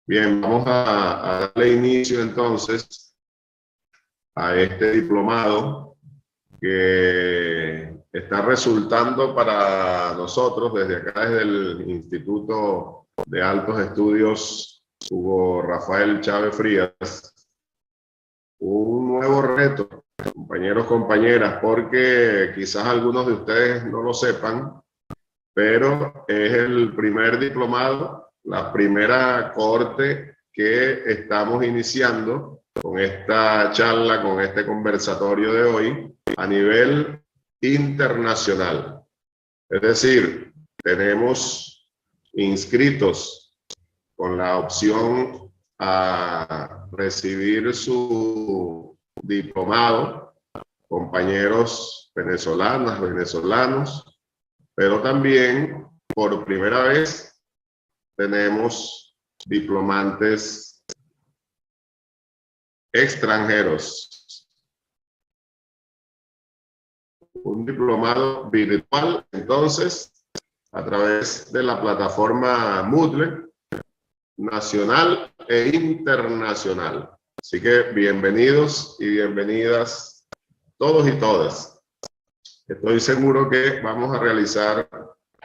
Bien, vamos a darle inicio entonces a este diplomado que está resultando para nosotros desde acá, desde el Instituto de Altos Estudios Hugo Rafael Chávez Frías, un nuevo reto, compañeros, compañeras, porque quizás algunos de ustedes no lo sepan, pero es el primer diplomado, la primera cohorte que estamos iniciando con esta charla, con este conversatorio de hoy a nivel internacional. Es decir, tenemos inscritos con la opción a recibir su diplomado, compañeros venezolanas, venezolanos, pero también por primera vez tenemos diplomantes extranjeros. Un diplomado virtual, entonces, a través de la plataforma Moodle, nacional e internacional. Así que bienvenidos y bienvenidas todos y todas. Estoy seguro que vamos a realizar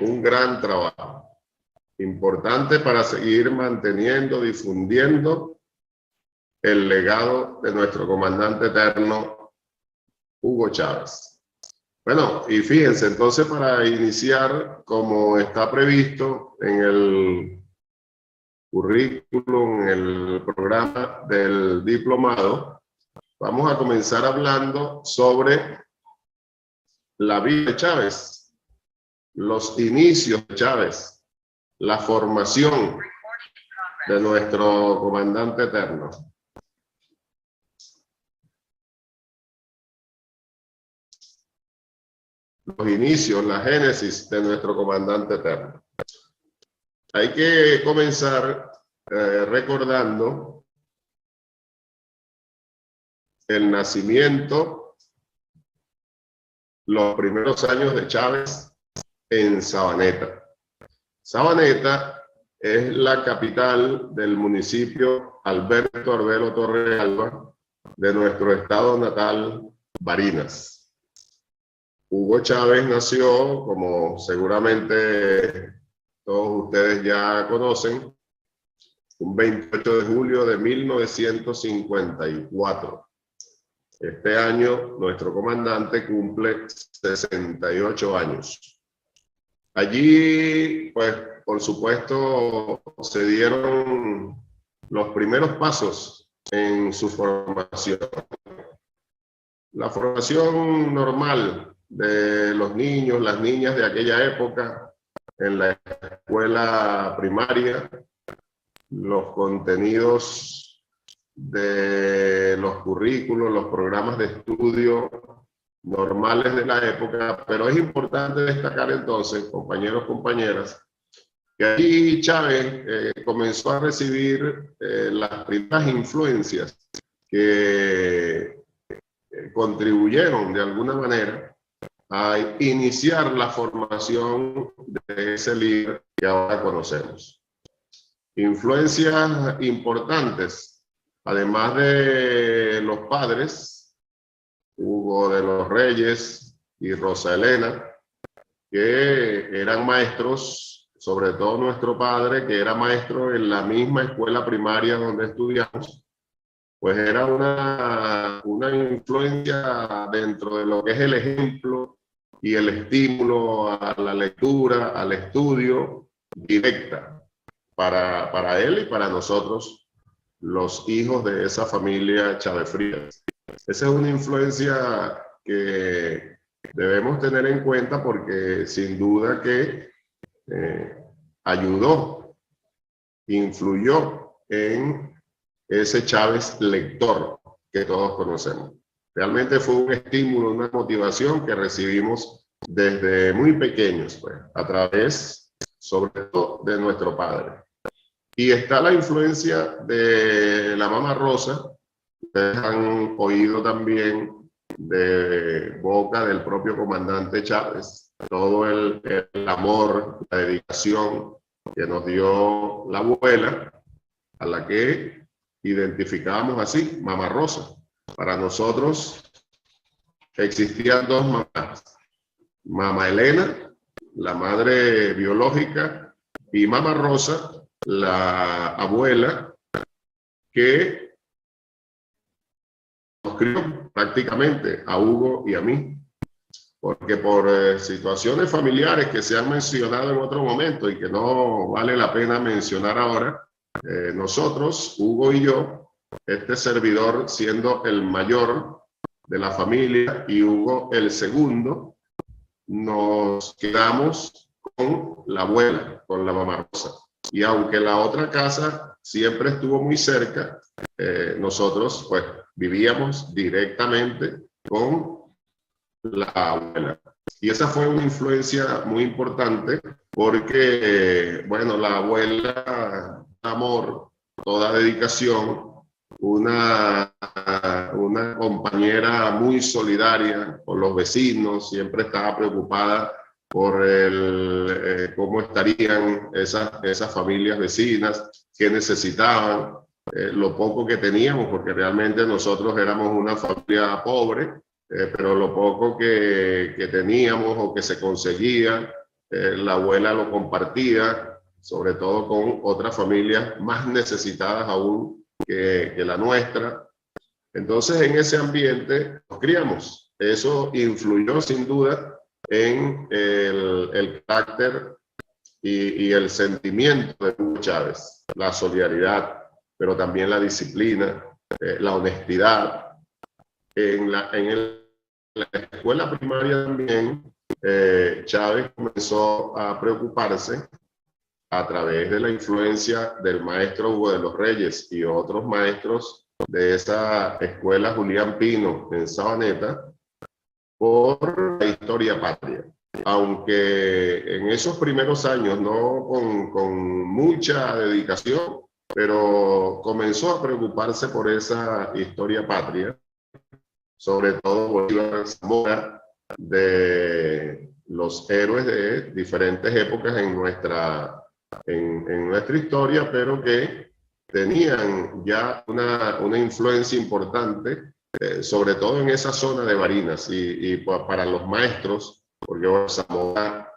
un gran trabajo, importante para seguir manteniendo, difundiendo el legado de nuestro comandante eterno, Hugo Chávez. Bueno, y fíjense, entonces para iniciar, como está previsto en el currículum, en el programa del diplomado, vamos a comenzar hablando sobre la vida de Chávez, los inicios de Chávez, la formación de nuestro comandante eterno. Los inicios, la génesis de nuestro comandante eterno. Hay que comenzar recordando el nacimiento, los primeros años de Chávez en Sabaneta. Sabaneta es la capital del municipio Alberto Arbelo Torrealba de nuestro estado natal, Barinas. Hugo Chávez nació, como seguramente todos ustedes ya conocen, un 28 de julio de 1954. Este año nuestro comandante cumple 68 años. Allí, pues, por supuesto, se dieron los primeros pasos en su formación. La formación normal de los niños, las niñas de aquella época, en la escuela primaria, los contenidos de los currículos, los programas de estudio normales de la época, pero es importante destacar entonces, compañeros, compañeras, que allí Chávez comenzó a recibir las primeras influencias que contribuyeron de alguna manera a iniciar la formación de ese líder que ahora conocemos. Influencias importantes, además de los padres, Hugo de los Reyes y Rosa Elena, que eran maestros, sobre todo nuestro padre, que era maestro en la misma escuela primaria donde estudiamos, pues era una influencia dentro de lo que es el ejemplo y el estímulo a la lectura, al estudio directa para él y para nosotros, los hijos de esa familia Chávez Frías. Esa es una influencia que debemos tener en cuenta porque sin duda que ayudó, influyó en ese Chávez lector que todos conocemos. Realmente fue un estímulo, una motivación que recibimos desde muy pequeños, pues, a través, sobre todo, de nuestro padre. Y está la influencia de la mamá Rosa. Ustedes han oído también de boca del propio comandante Chávez todo el amor, la dedicación que nos dio la abuela, a la que identificábamos así, Mamá Rosa. Para nosotros existían dos mamás: Mamá Elena, la madre biológica, y Mamá Rosa, la abuela, que nos crió prácticamente a Hugo y a mí. Porque por situaciones familiares que se han mencionado en otro momento y que no vale la pena mencionar ahora, nosotros, Hugo y yo, este servidor siendo el mayor de la familia y Hugo el segundo, nos quedamos con la abuela, con la Mamá Rosa. Y aunque la otra casa siempre estuvo muy cerca, nosotros pues vivíamos directamente con la abuela. Y esa fue una influencia muy importante porque, bueno, la abuela, amor, toda dedicación, una compañera muy solidaria con los vecinos, siempre estaba preocupada por cómo estarían esas familias vecinas, qué necesitaban, lo poco que teníamos, porque realmente nosotros éramos una familia pobre. Pero lo poco que teníamos o que se conseguía, la abuela lo compartía, sobre todo con otras familias más necesitadas aún que la nuestra. Entonces, en ese ambiente nos criamos. Eso influyó sin duda en el carácter y el sentimiento de Hugo Chávez, la solidaridad, pero también la disciplina, la honestidad. En la escuela primaria también, Chávez comenzó a preocuparse a través de la influencia del maestro Hugo de los Reyes y otros maestros de esa escuela Julián Pino en Sabaneta por la historia patria. Aunque en esos primeros años no con mucha dedicación, pero comenzó a preocuparse por esa historia patria, sobre todo Bolívar, Zamora, de los héroes de diferentes épocas en nuestra historia, pero que tenían ya una influencia importante, sobre todo en esa zona de Barinas y para los maestros, porque Zamora,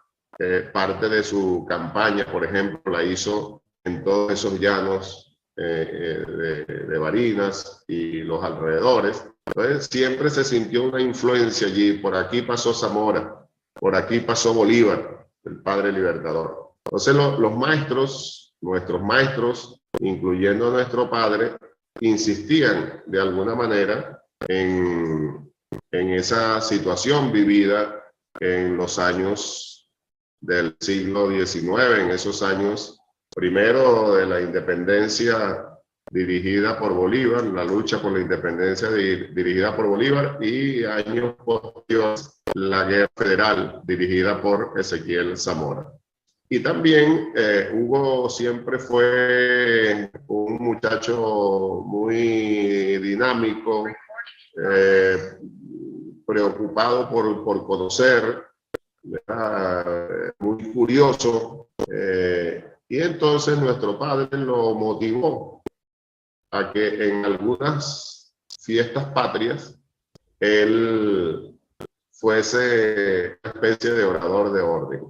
parte de su campaña, por ejemplo, la hizo en todos esos llanos de Barinas y los alrededores. Entonces siempre se sintió una influencia allí. Por aquí pasó Zamora, por aquí pasó Bolívar, el padre libertador. Entonces los maestros, nuestros maestros, incluyendo a nuestro padre, insistían de alguna manera en esa situación vivida en los años del siglo XIX, en esos años primero de la independencia dirigida por Bolívar, la lucha por la independencia dirigida por Bolívar, y años posteriores la guerra federal dirigida por Ezequiel Zamora. Y también Hugo siempre fue un muchacho muy dinámico, preocupado por conocer, muy curioso, y entonces nuestro padre lo motivó a que en algunas fiestas patrias él fuese una especie de orador de orden.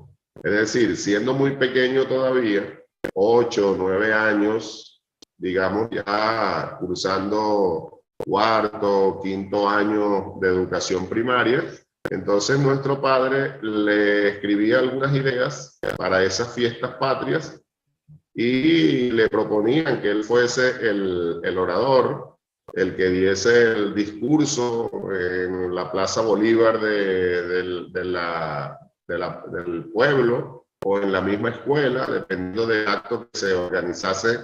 Es decir, siendo muy pequeño todavía, 8 o 9 años, digamos, ya cursando cuarto o quinto año de educación primaria, entonces nuestro padre le escribía algunas ideas para esas fiestas patrias y le proponían que él fuese el orador, el que diese el discurso en la Plaza Bolívar del pueblo o en la misma escuela, dependiendo del acto que se organizase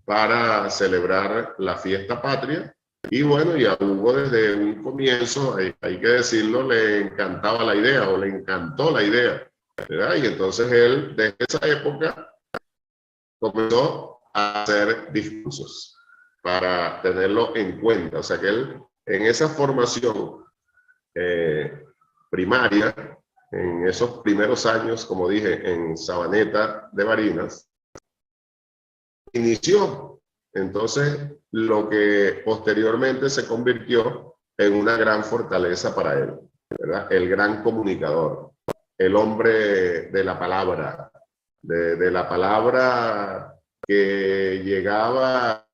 para celebrar la fiesta patria. Y bueno, y a Hugo desde un comienzo, hay que decirlo, le encantaba la idea o le encantó la idea, ¿verdad? Y entonces él, desde esa época, comenzó a hacer discursos para tenerlo en cuenta. O sea que él, en esa formación primaria, en esos primeros años, como dije, en Sabaneta de Barinas, inició entonces lo que posteriormente se convirtió en una gran fortaleza para él, ¿verdad? El gran comunicador, el hombre de la palabra, de la palabra que llegaba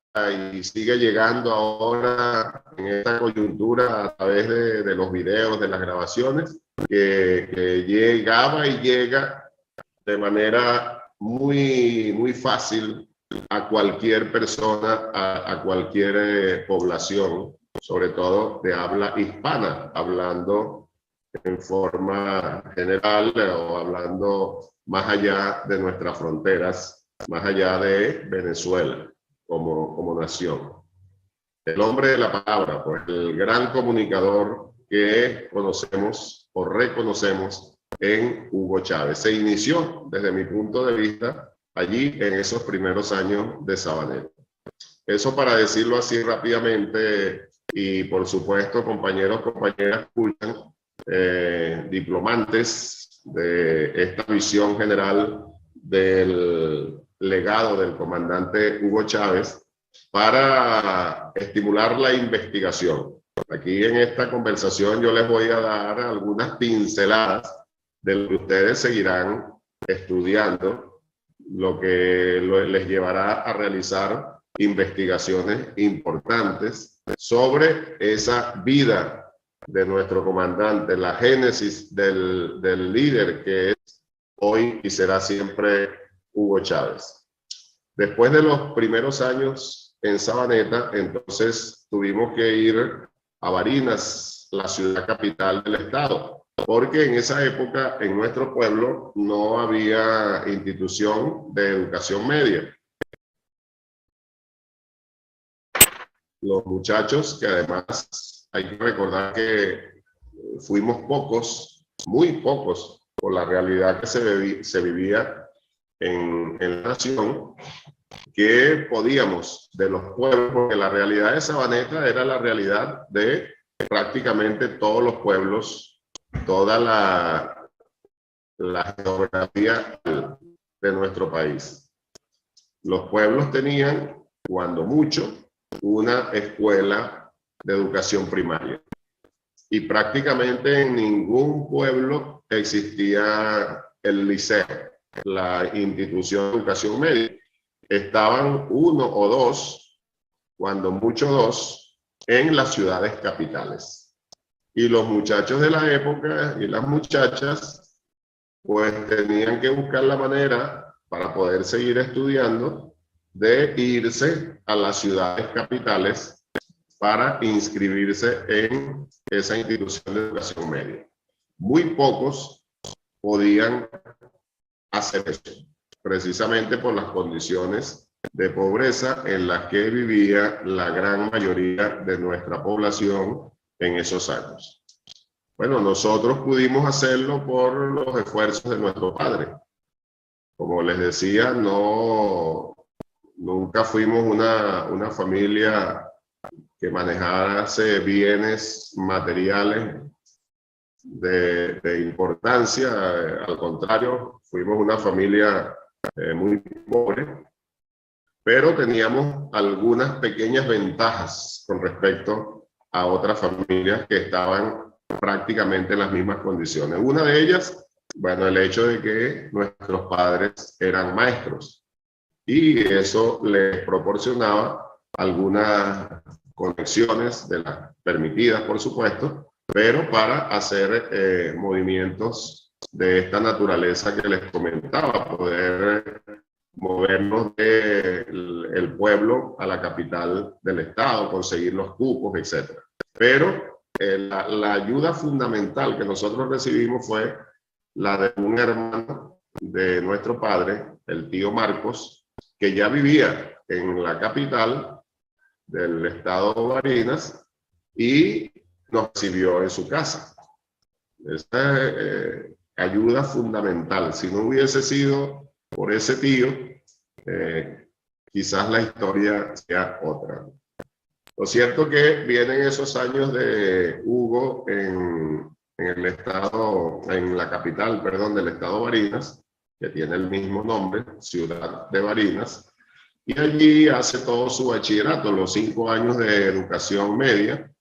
y sigue llegando ahora en esta coyuntura a través de los videos, de las grabaciones, que llegaba y llega de manera muy fácil a cualquier persona, a cualquier población, sobre todo de habla hispana, hablando en forma general o hablando más allá de nuestras fronteras, más allá de Venezuela como nación. El hombre de la palabra, pues el gran comunicador que conocemos o reconocemos en Hugo Chávez. Se inició, desde mi punto de vista, allí en esos primeros años de Sabaneta. Eso para decirlo así rápidamente, y por supuesto, compañeros, compañeras, escuchan, diplomantes de esta visión general del legado del comandante Hugo Chávez para estimular la investigación. Aquí en esta conversación yo les voy a dar algunas pinceladas de lo que ustedes seguirán estudiando, lo que les llevará a realizar investigaciones importantes sobre esa vida de nuestro comandante, la génesis del líder que es hoy y será siempre Hugo Chávez. Después de los primeros años en Sabaneta, entonces tuvimos que ir a Barinas, la ciudad capital del estado, porque en esa época en nuestro pueblo no había institución de educación media. Los muchachos, que además hay que recordar que fuimos pocos, muy pocos, por la realidad que se vivía en la nación, que podíamos de los pueblos, porque la realidad de Sabaneta era la realidad de prácticamente todos los pueblos, toda la geografía de nuestro país. Los pueblos tenían, cuando mucho, una escuela de educación primaria. Y prácticamente en ningún pueblo existía el liceo, la institución de educación media. Estaban uno o dos, cuando mucho dos, en las ciudades capitales. Y los muchachos de la época y las muchachas, pues tenían que buscar la manera para poder seguir estudiando de irse a las ciudades capitales para inscribirse en esa institución de educación media. Muy pocos podían hacer eso, precisamente por las condiciones de pobreza en las que vivía la gran mayoría de nuestra población en esos años. Bueno, nosotros pudimos hacerlo por los esfuerzos de nuestro padre. Como les decía, nunca fuimos una familia que manejase bienes materiales de importancia. Al contrario, fuimos una familia muy pobre, pero teníamos algunas pequeñas ventajas con respecto a otras familias que estaban prácticamente en las mismas condiciones. Una de ellas, bueno, el hecho de que nuestros padres eran maestros y eso les proporcionaba algunas conexiones de las permitidas, por supuesto, pero para hacer movimientos de esta naturaleza que les comentaba, poder movernos del pueblo a la capital del estado, conseguir los cupos, etc. Pero la ayuda fundamental que nosotros recibimos fue la de un hermano de nuestro padre, el tío Marcos, que ya vivía en la capital del estado Barinas y nos recibió en su casa. Esa ayuda fundamental. Si no hubiese sido por ese tío, quizás la historia sea otra. Lo cierto que vienen esos años de Hugo en el estado, en la capital, perdón, del estado Barinas, que tiene el mismo nombre, Ciudad de Barinas, y allí hace todo su bachillerato, los 5 años de educación media.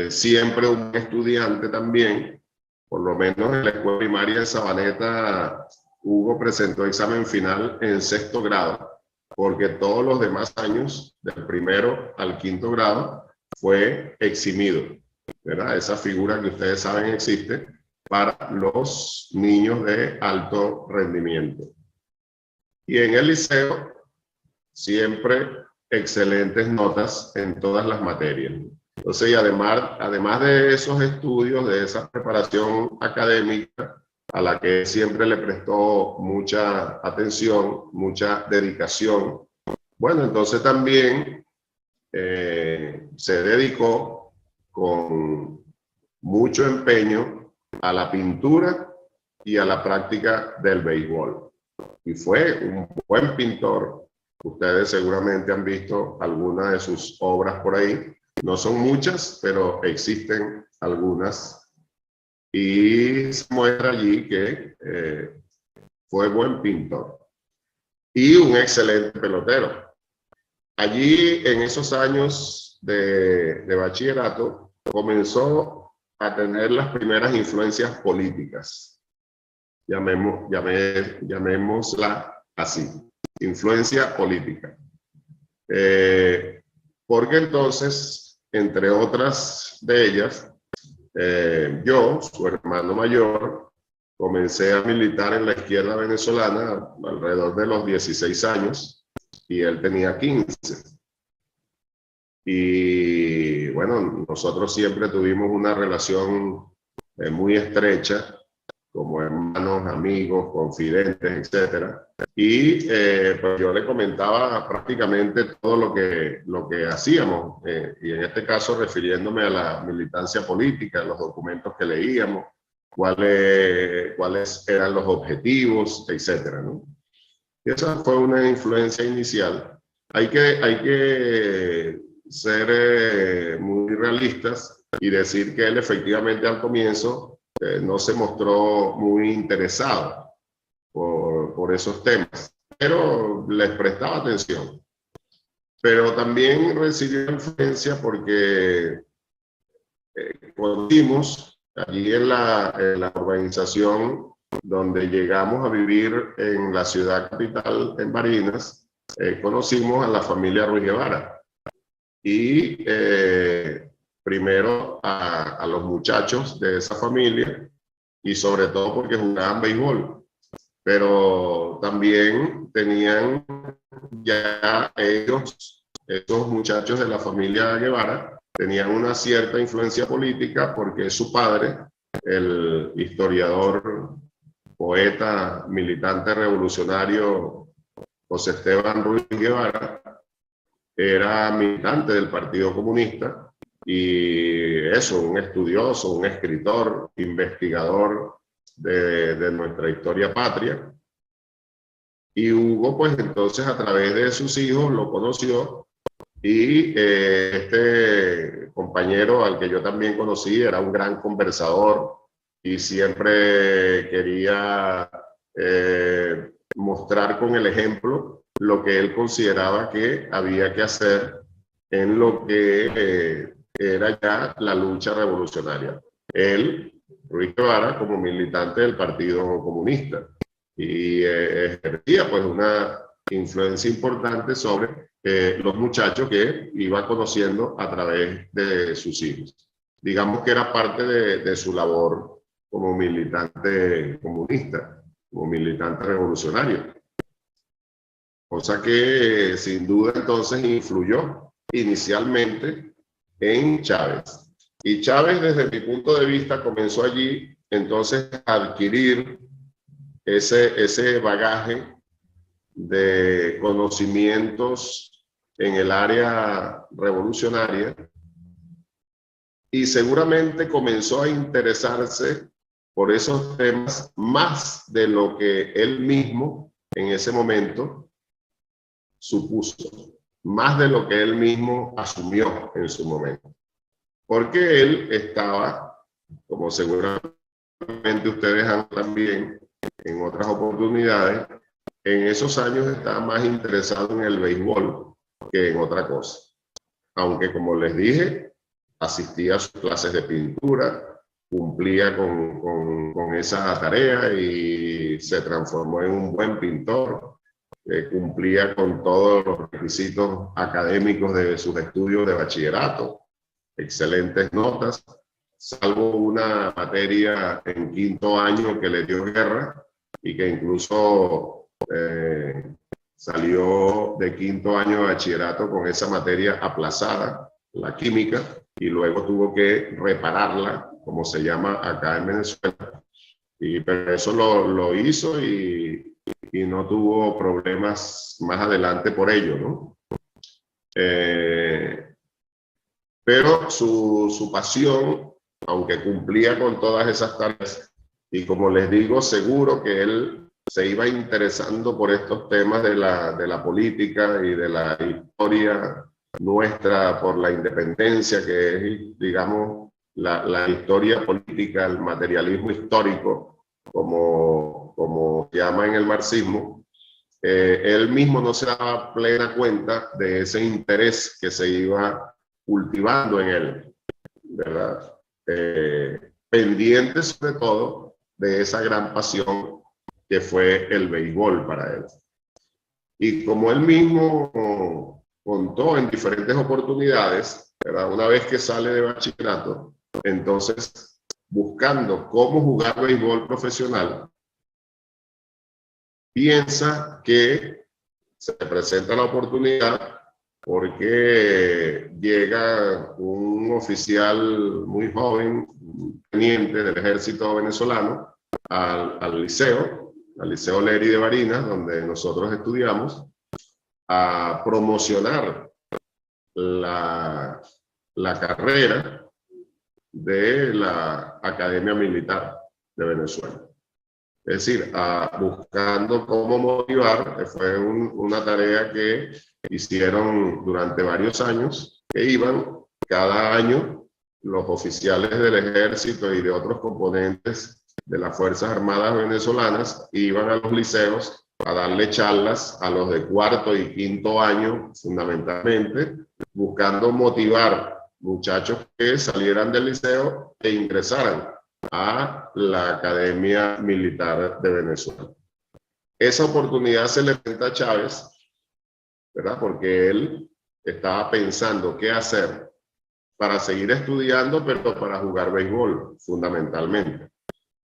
Siempre un estudiante también, por lo menos en la escuela primaria de Sabaneta, Hugo presentó examen final en 6º grado, porque todos los demás años, del 1º al 5º grado, fue eximido, ¿verdad? Esa figura que ustedes saben existe para los niños de alto rendimiento. Y en el liceo, siempre excelentes notas en todas las materias. Entonces, y además de esos estudios, de esa preparación académica, a la que siempre le prestó mucha atención, mucha dedicación, bueno, entonces también se dedicó con mucho empeño a la pintura y a la práctica del béisbol. Y fue un buen pintor. Ustedes seguramente han visto algunas de sus obras por ahí. No son muchas, pero existen algunas. Y se muestra allí que fue buen pintor y un excelente pelotero. Allí, en esos años de bachillerato, comenzó a tener las primeras influencias políticas. Llamémosla así, influencia política. Porque entonces, entre otras de ellas, yo, su hermano mayor, comencé a militar en la izquierda venezolana alrededor de los 16 años y él tenía 15. Y bueno, nosotros siempre tuvimos una relación muy estrecha, como hermanos, amigos, confidentes, etcétera. Y pues yo le comentaba prácticamente todo lo que hacíamos, y en este caso refiriéndome a la militancia política, los documentos que leíamos, cuáles eran los objetivos, etcétera, ¿no? Y esa fue una influencia inicial. Hay que ser muy realistas y decir que él efectivamente al comienzo no se mostró muy interesado por esos temas, pero les prestaba atención. Pero también recibió influencia porque conocimos allí en la organización donde llegamos a vivir en la ciudad capital, en Barinas, conocimos a la familia Ruiz Guevara. Y primero a los muchachos de esa familia, y sobre todo porque jugaban béisbol, pero también tenían ya ellos, estos muchachos de la familia Guevara, tenían una cierta influencia política porque su padre, el historiador, poeta, militante revolucionario José Esteban Ruiz Guevara, era militante del Partido Comunista y eso, un estudioso, un escritor, investigador de nuestra historia patria. Y Hugo, pues entonces a través de sus hijos lo conoció, y este compañero al que yo también conocí era un gran conversador y siempre quería mostrar con el ejemplo lo que él consideraba que había que hacer en lo que era ya la lucha revolucionaria. Él, Ruiz Guevara, como militante del Partido Comunista, y ejercía pues una influencia importante sobre los muchachos que iba conociendo a través de sus hijos. Digamos que era parte de su labor como militante comunista, como militante revolucionario. Cosa que sin duda entonces influyó inicialmente en Chávez. Y Chávez, desde mi punto de vista, comenzó allí entonces a adquirir ese bagaje de conocimientos en el área revolucionaria, y seguramente comenzó a interesarse por esos temas más de lo que él mismo en ese momento supuso, más de lo que él mismo asumió en su momento. Porque él estaba, como seguramente ustedes han también en otras oportunidades, en esos años estaba más interesado en el béisbol que en otra cosa. Aunque, como les dije, asistía a sus clases de pintura, cumplía con esa tarea y se transformó en un buen pintor. Cumplía con todos los requisitos académicos de sus estudios de bachillerato, excelentes notas, salvo una materia en quinto año que le dio guerra y que incluso salió de quinto año de bachillerato con esa materia aplazada, la química, y luego tuvo que repararla, como se llama acá en Venezuela. Pero eso lo hizo y no tuvo problemas más adelante por ello, ¿no? Pero su pasión, aunque cumplía con todas esas tareas, y como les digo, seguro que él se iba interesando por estos temas de la política y de la historia nuestra por la independencia, que es, digamos, la historia política, el materialismo histórico, como se llama en el marxismo. Él mismo no se daba plena cuenta de ese interés que se iba cultivando en él, ¿verdad? Pendiente sobre todo de esa gran pasión que fue el béisbol para él. Y como él mismo contó en diferentes oportunidades, ¿verdad? Una vez que sale de bachillerato, entonces buscando cómo jugar béisbol profesional, piensa que se presenta la oportunidad porque llega un oficial muy joven, teniente del ejército venezolano, al liceo Leri de Barinas, donde nosotros estudiamos, a promocionar la carrera de la Academia Militar de Venezuela. Es decir, buscando cómo motivar, fue una tarea que hicieron durante varios años, que iban cada año los oficiales del ejército y de otros componentes de las Fuerzas Armadas venezolanas, iban a los liceos a darle charlas a los de cuarto y quinto año, fundamentalmente, buscando motivar muchachos que salieran del liceo e ingresaran a la Academia Militar de Venezuela. Esa oportunidad se le presenta a Chávez, ¿verdad? Porque él estaba pensando qué hacer para seguir estudiando, pero para jugar béisbol, fundamentalmente.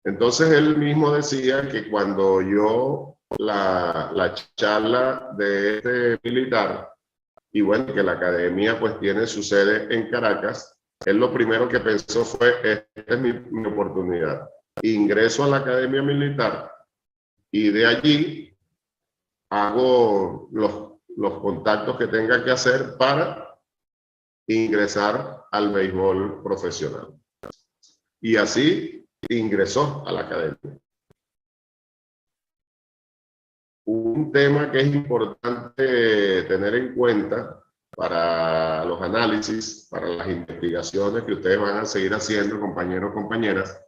Entonces él mismo decía que cuando oyó la charla de este militar, y bueno, que la academia pues tiene su sede en Caracas, él lo primero que pensó fue, esta es mi oportunidad. Ingreso a la Academia Militar y de allí hago los contactos que tenga que hacer para ingresar al béisbol profesional. Y así ingresó a la academia. Un tema que es importante tener en cuenta para los análisis, para las investigaciones que ustedes van a seguir haciendo, compañeros, compañeras,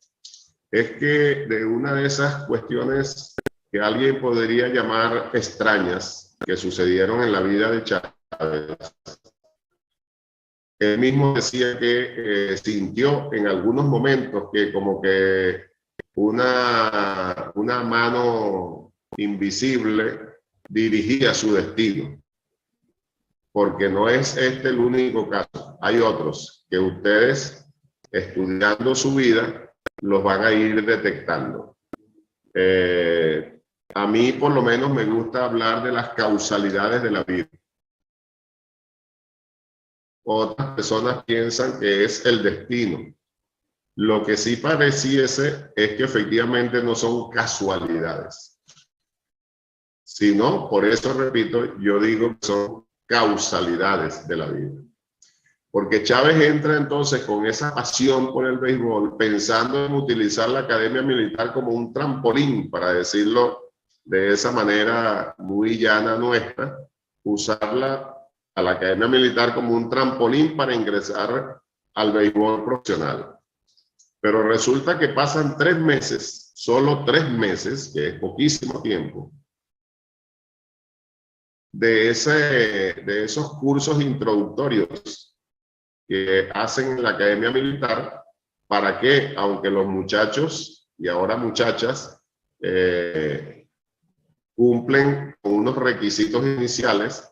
es que de una de esas cuestiones que alguien podría llamar extrañas que sucedieron en la vida de Chávez, él mismo decía que sintió en algunos momentos que como que una mano invisible dirigía su destino. Porque no es este el único caso. Hay otros que ustedes, estudiando su vida, los van a ir detectando. A mí, por lo menos, me gusta hablar de las causalidades de la vida. Otras personas piensan que es el destino. Lo que sí pareciese es que efectivamente no son casualidades, sino, por eso repito, yo digo que son causalidades de la vida. Porque Chávez entra entonces con esa pasión por el béisbol, pensando en utilizar la Academia Militar como un trampolín, para decirlo de esa manera muy llana nuestra, usarla a la Academia Militar como un trampolín para ingresar al béisbol profesional. Pero resulta que pasan 3 meses, solo 3 meses, que es poquísimo tiempo, de esos cursos introductorios que hacen en la Academia Militar, para que, aunque los muchachos y ahora muchachas cumplen con unos requisitos iniciales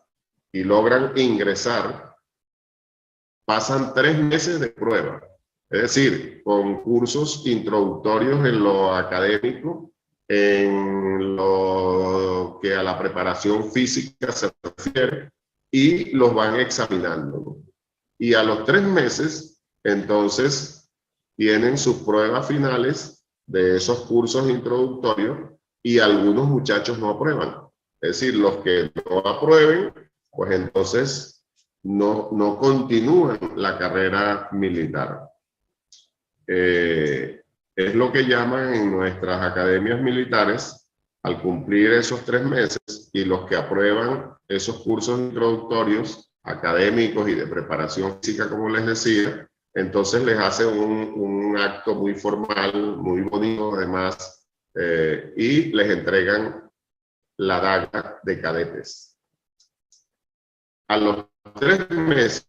y logran ingresar, pasan 3 meses de prueba. Es decir, con cursos introductorios en lo académico, en lo que a la preparación física se refiere, y los van examinando. Y a los 3 meses, entonces, tienen sus pruebas finales de esos cursos introductorios y algunos muchachos no aprueban. Es decir, los que no aprueben, pues entonces no continúan la carrera militar. Es lo que llaman en nuestras academias militares, al cumplir esos 3 meses, y los que aprueban esos cursos introductorios académicos y de preparación física, como les decía, entonces les hacen un acto muy formal, muy bonito además, y les entregan la daga de cadetes. A los 3 meses,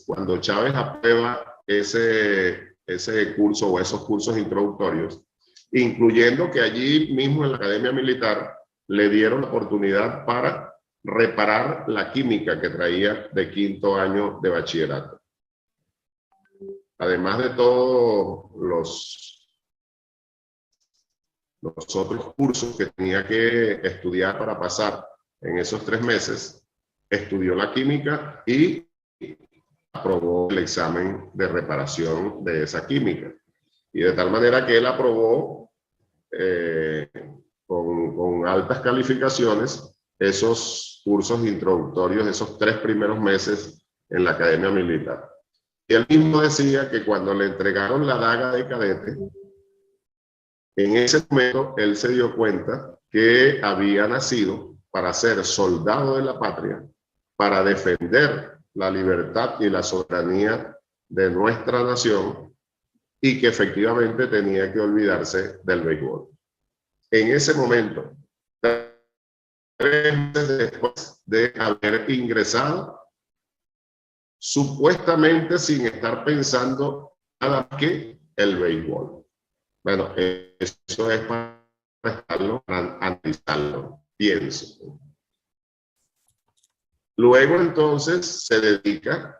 cuando Chávez aprueba ese curso o esos cursos introductorios, incluyendo que allí mismo en la Academia Militar le dieron la oportunidad para reparar la química que traía de 5º año de bachillerato. Además de todos los otros cursos que tenía que estudiar para pasar en esos 3 meses, estudió la química y aprobó el examen de reparación de esa química. Y de tal manera que él aprobó con altas calificaciones esos cursos introductorios, esos 3 primeros meses en la Academia Militar. Y él mismo decía que cuando le entregaron la daga de cadete, en ese momento él se dio cuenta que había nacido para ser soldado de la patria, para defender la libertad y la soberanía de nuestra nación, y que efectivamente tenía que olvidarse del béisbol. En ese momento, 3 meses después de haber ingresado, supuestamente sin estar pensando nada más que el béisbol. Bueno, eso es para estarlo, para analizarlo, pienso. Luego entonces se dedica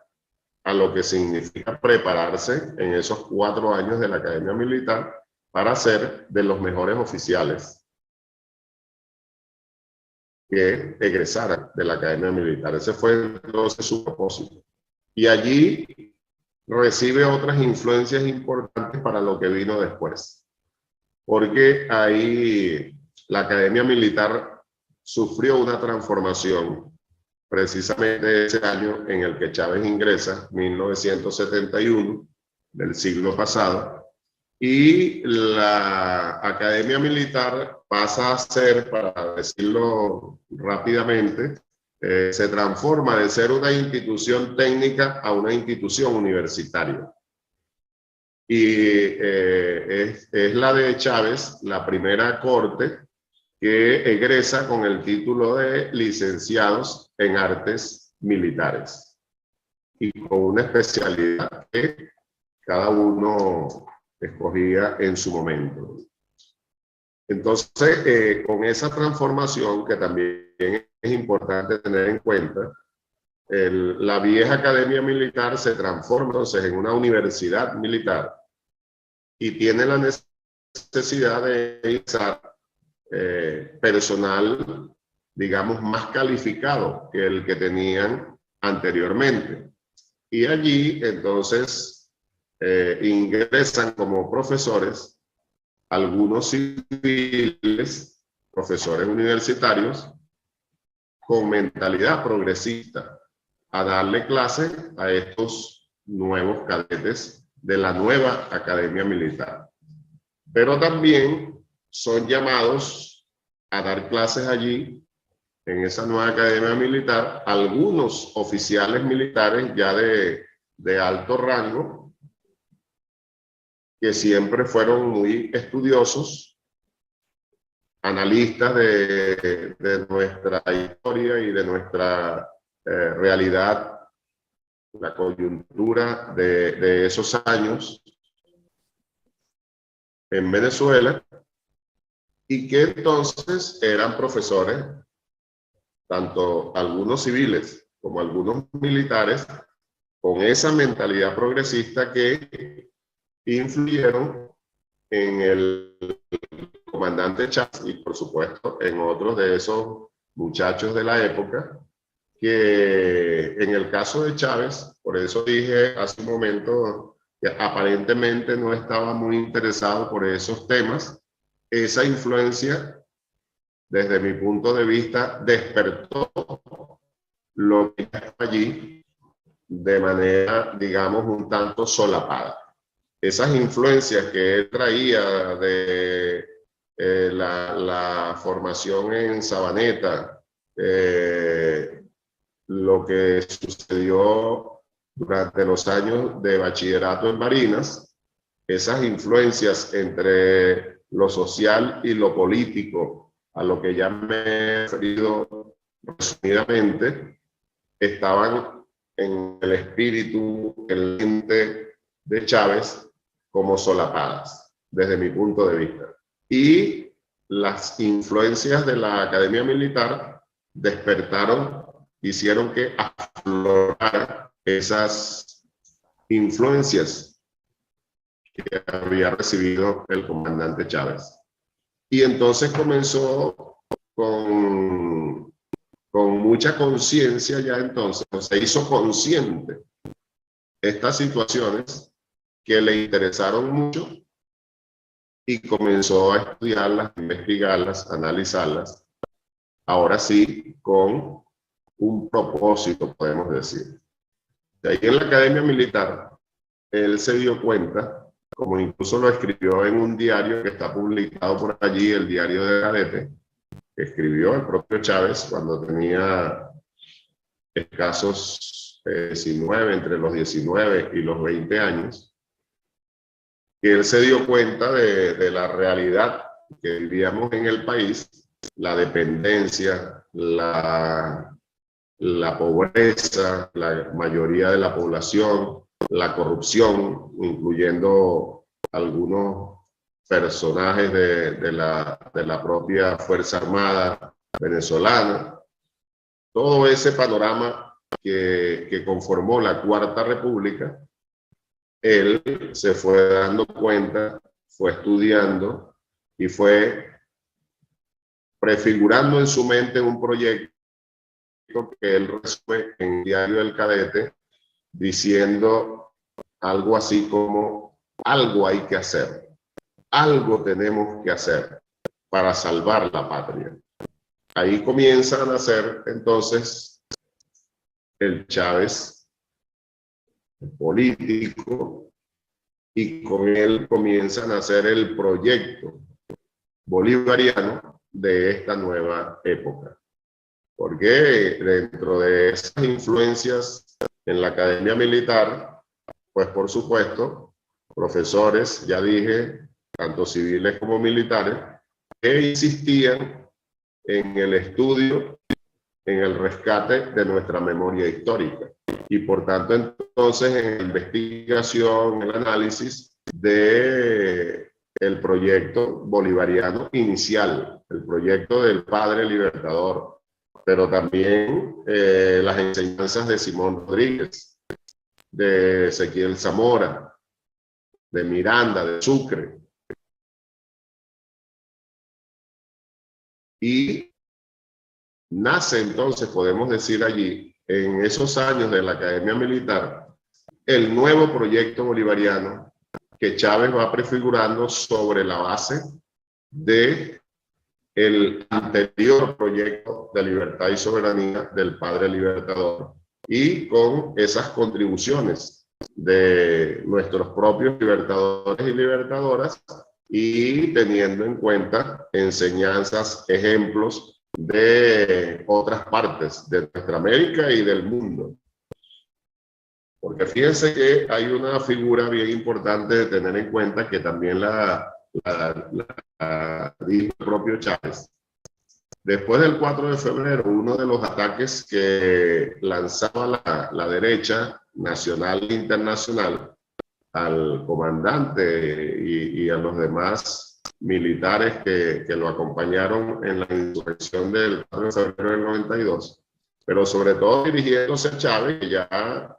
a lo que significa prepararse en esos 4 años de la Academia Militar para ser de los mejores oficiales que egresaran de la Academia Militar. Ese fue entonces su propósito. Y allí recibe otras influencias importantes para lo que vino después. Porque ahí la Academia Militar sufrió una transformación precisamente ese año en el que Chávez ingresa, 1971, del siglo pasado, y la Academia Militar pasa a ser, para decirlo rápidamente, se transforma de ser una institución técnica a una institución universitaria. Y es la de Chávez, la primera corte que egresa con el título de licenciados en artes militares y con una especialidad que cada uno escogía en su momento. Entonces, con esa transformación, que también es importante tener en cuenta, la vieja Academia Militar se transforma entonces en una universidad militar y tiene la necesidad de usar personal, digamos, más calificado que el que tenían anteriormente. Y allí, entonces, ingresan como profesores algunos civiles, profesores universitarios, con mentalidad progresista, a darle clase a estos nuevos cadetes de la nueva Academia Militar. Pero también son llamados a dar clases allí, en esa nueva Academia Militar, algunos oficiales militares ya de alto rango, que siempre fueron muy estudiosos analistas de nuestra historia y de nuestra realidad, la coyuntura de esos años en Venezuela, y que entonces eran profesores, tanto algunos civiles como algunos militares, con esa mentalidad progresista que influyeron en el comandante Chávez y por supuesto en otros de esos muchachos de la época, que en el caso de Chávez, por eso dije hace un momento que aparentemente no estaba muy interesado por esos temas, esa influencia desde mi punto de vista despertó lo que está allí de manera, digamos, un tanto solapada. Esas influencias que él traía de la formación en Sabaneta, lo que sucedió durante los años de bachillerato en Barinas, esas influencias entre lo social y lo político, a lo que ya me he referido resumidamente, estaban en el espíritu, el mente de Chávez como solapadas, desde mi punto de vista. Y las influencias de la Academia Militar despertaron, hicieron que afloraran esas influencias que había recibido el comandante Chávez. Y entonces comenzó con mucha conciencia ya entonces, se hizo consciente estas situaciones que le interesaron mucho y comenzó a estudiarlas, a investigarlas, a analizarlas, ahora sí con un propósito, podemos decir. De ahí en la Academia Militar, él se dio cuenta, como incluso lo escribió en un diario que está publicado por allí, el Diario de Cadete, que escribió el propio Chávez cuando tenía escasos 19, entre los 19 y los 20 años, que él se dio cuenta de la realidad que vivíamos en el país, la dependencia, la pobreza, la mayoría de la población, la corrupción, incluyendo algunos personajes de la propia Fuerza Armada venezolana. Todo ese panorama que conformó la Cuarta República, él se fue dando cuenta, fue estudiando y fue prefigurando en su mente un proyecto que él resuelve en el Diario del Cadete, diciendo algo así como: algo hay que hacer, algo tenemos que hacer para salvar la patria. Ahí comienza a nacer entonces el Chávez político, y con él comienza a nacer el proyecto bolivariano de esta nueva época. Porque dentro de esas influencias en la Academia Militar, pues por supuesto, profesores, ya dije, tanto civiles como militares, que insistían en el estudio, en el rescate de nuestra memoria histórica. Y por tanto, entonces, en la investigación, el análisis de el proyecto bolivariano inicial, el proyecto del padre libertador, pero también las enseñanzas de Simón Rodríguez, de Ezequiel Zamora, de Miranda, de Sucre. Y nace entonces, podemos decir allí, en esos años de la Academia Militar, el nuevo proyecto bolivariano que Chávez va prefigurando sobre la base de el anterior proyecto de libertad y soberanía del padre libertador, y con esas contribuciones de nuestros propios libertadores y libertadoras, y teniendo en cuenta enseñanzas, ejemplos de otras partes de nuestra América y del mundo. Porque fíjense que hay una figura bien importante de tener en cuenta, que también la dijo el propio Chávez. Después del 4 de febrero, uno de los ataques que lanzaba la derecha nacional e internacional al comandante y a los demás militares que lo acompañaron en la insurrección del 4 de febrero del 92, pero sobre todo dirigiéndose a Chávez, que ya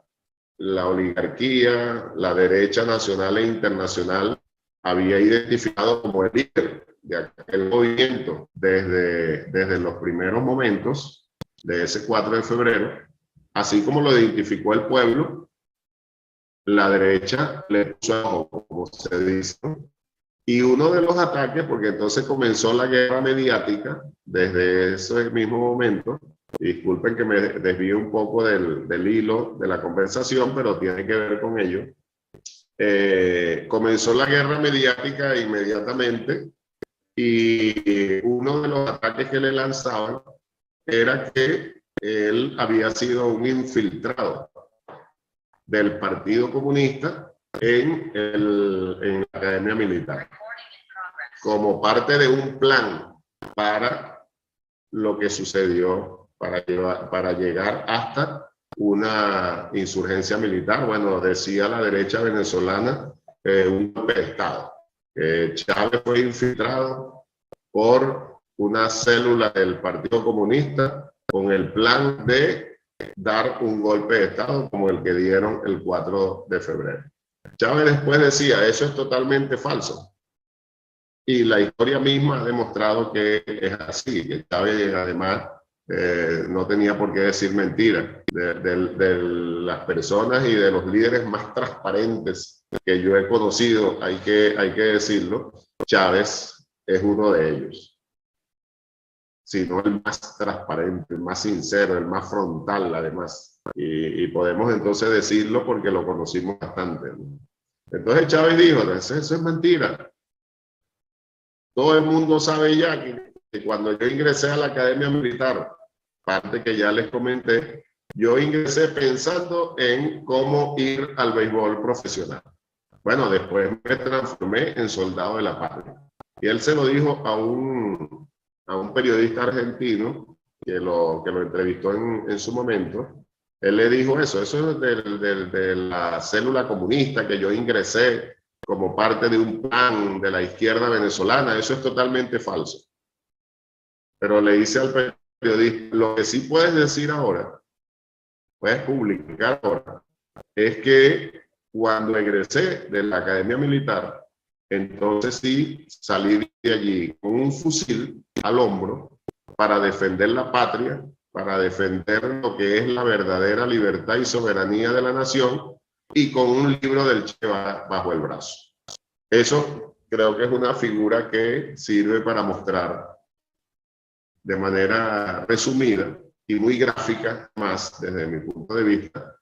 la oligarquía, la derecha nacional e internacional había identificado como el líder de aquel movimiento desde los primeros momentos de ese 4 de febrero, así como lo identificó el pueblo. La derecha le puso ojo, como se dice, y uno de los ataques, porque entonces comenzó la guerra mediática desde ese mismo momento. Disculpen que me desvíe un poco del hilo de la conversación, pero tiene que ver con ello. Comenzó la guerra mediática inmediatamente, y uno de los ataques que le lanzaban era que él había sido un infiltrado del Partido Comunista en la Academia Militar, como parte de un plan para lo que sucedió, para llegar hasta una insurgencia militar. Bueno, decía la derecha venezolana, un golpe de Estado. Chávez fue infiltrado por una célula del Partido Comunista con el plan de dar un golpe de Estado como el que dieron el 4 de febrero. Chávez después decía, eso es totalmente falso. Y la historia misma ha demostrado que es así, que Chávez además no tenía por qué decir mentiras. De las personas y de los líderes más transparentes que yo he conocido, hay que decirlo, Chávez es uno de ellos. Sino el más transparente, el más sincero, el más frontal, además. Y podemos entonces decirlo porque lo conocimos bastante, ¿no? Entonces Chávez dijo, eso es mentira. Todo el mundo sabe ya que cuando yo ingresé a la Academia Militar, parte que ya les comenté, yo ingresé pensando en cómo ir al béisbol profesional. Bueno, después me transformé en soldado de la patria. Y él se lo dijo a un periodista argentino que lo entrevistó en su momento. Él le dijo eso es de la célula comunista que yo ingresé como parte de un plan de la izquierda venezolana. Eso es totalmente falso. Pero le dice al periodista, lo que sí puedes decir ahora, puedes publicar ahora, es que cuando egresé de la Academia Militar, entonces sí salí de allí con un fusil al hombro para defender la patria, para defender lo que es la verdadera libertad y soberanía de la nación, y con un libro del Che bajo el brazo. Eso creo que es una figura que sirve para mostrar de manera resumida y muy gráfica, más desde mi punto de vista,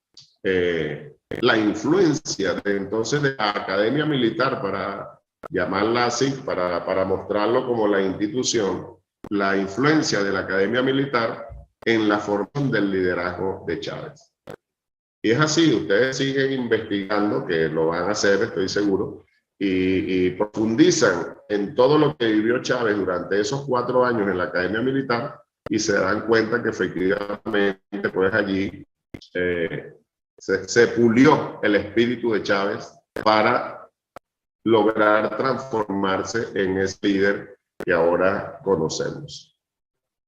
la influencia entonces de la Academia Militar, para llamarla así, para mostrarlo como la institución, la influencia de la Academia Militar en la formación del liderazgo de Chávez. Y es así, ustedes siguen investigando, que lo van a hacer, estoy seguro, y profundizan en todo lo que vivió Chávez durante esos 4 años en la Academia Militar, y se dan cuenta que efectivamente pues allí se pulió el espíritu de Chávez para lograr transformarse en ese líder que ahora conocemos.